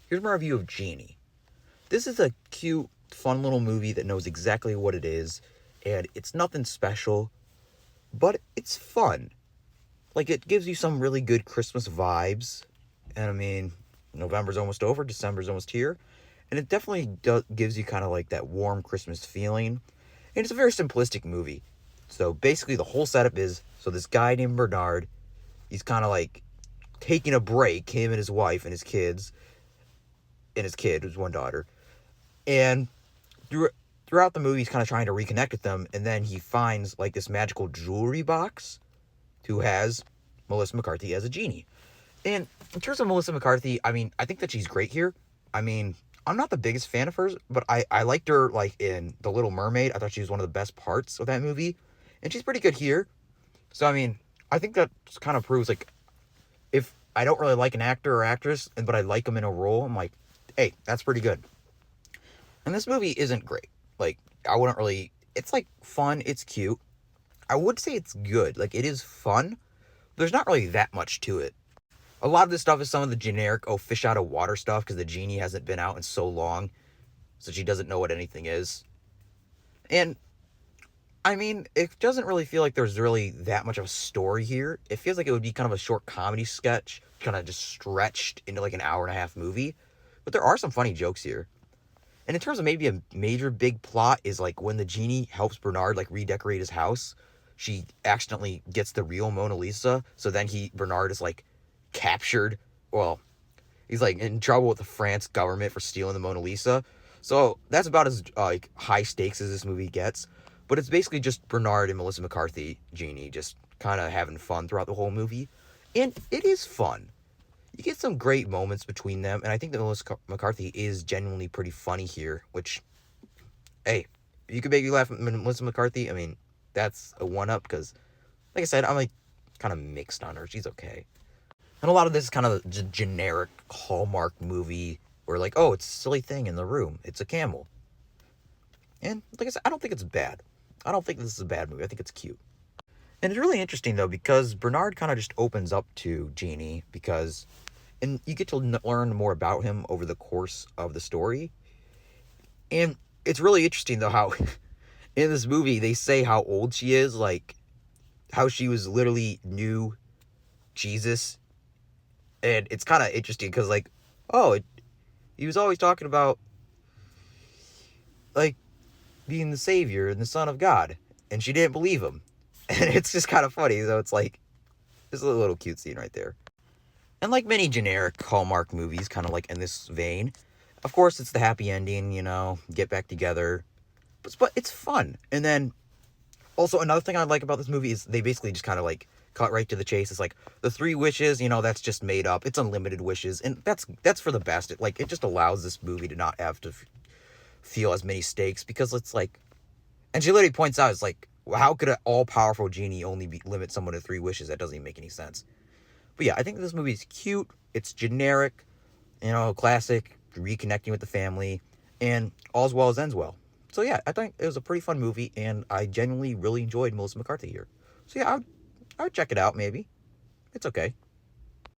here's my review of Genie. This is a cute, fun little movie that knows exactly what it is, and it's nothing special, but it's fun. Like, it gives you some really good Christmas vibes, and I mean, November's almost over, December's almost here, and it definitely gives you kind of like that warm Christmas feeling, and it's a very simplistic movie. So basically, the whole setup is, so this guy named Bernard, he's kind of like taking a break, him and his wife and his kids, and his kid, who's one daughter, and throughout the movie, he's kind of trying to reconnect with them, and then he finds like this magical jewelry box who has Melissa McCarthy as a genie. And in terms of Melissa McCarthy, I mean, I think that she's great here. I mean, I'm not the biggest fan of hers, but I liked her like in The Little Mermaid. I thought she was one of the best parts of that movie, and she's pretty good here. So I mean, I think that kind of proves like if I don't really like an actor or actress, but I like them in a role, I'm like, hey, that's pretty good. And this movie isn't great. Like, I wouldn't really... It's, like, fun. It's cute. I would say it's good. Like, it is fun. There's not really that much to it. A lot of this stuff is some of the generic, fish out of water stuff, because the genie hasn't been out in so long, so she doesn't know what anything is. And, I mean, it doesn't really feel like there's really that much of a story here. It feels like it would be kind of a short comedy sketch, kind of just stretched into, like, an hour-and-a-half movie. But there are some funny jokes here. And in terms of maybe a major big plot is like when the genie helps Bernard like redecorate his house, she accidentally gets the real Mona Lisa. So then Bernard is like captured. Well, he's like in trouble with the France government for stealing the Mona Lisa. So that's about as like high stakes as this movie gets. But it's basically just Bernard and Melissa McCarthy, Genie, just kind of having fun throughout the whole movie. And it is fun. You get some great moments between them, and I think that Melissa McCarthy is genuinely pretty funny here, which, hey, if you could make me laugh at Melissa McCarthy, I mean, that's a one-up, because, like I said, I'm, like, kind of mixed on her. She's okay. And a lot of this is kind of a generic Hallmark movie, where, like, oh, it's a silly thing in the room. It's a camel. And, like I said, I don't think it's bad. I don't think this is a bad movie. I think it's cute. And it's really interesting, though, because Bernard kind of just opens up to Genie, and you get to learn more about him over the course of the story. And it's really interesting, though, how in this movie they say how old she is, like how she was literally knew Jesus. And it's kind of interesting because, like, he was always talking about, like, being the Savior and the Son of God. And she didn't believe him. And it's just kind of funny. So it's like, there's a little cute scene right there. And like many generic Hallmark movies, kind of like in this vein, of course, it's the happy ending, get back together. But it's fun. And then, also, another thing I like about this movie is they basically just kind of like cut right to the chase. It's like, the 3 wishes, that's just made up. It's unlimited wishes. And that's for the best. It just allows this movie to not have to feel as many stakes. Because it's like, and she literally points out, it's like, how could an all-powerful genie only limit someone to 3 wishes? That doesn't even make any sense. But yeah, I think this movie is cute. It's generic, classic, reconnecting with the family, and all's well as ends well. So yeah, I think it was a pretty fun movie, and I genuinely really enjoyed Melissa McCarthy here. So yeah, I would check it out, maybe. It's okay.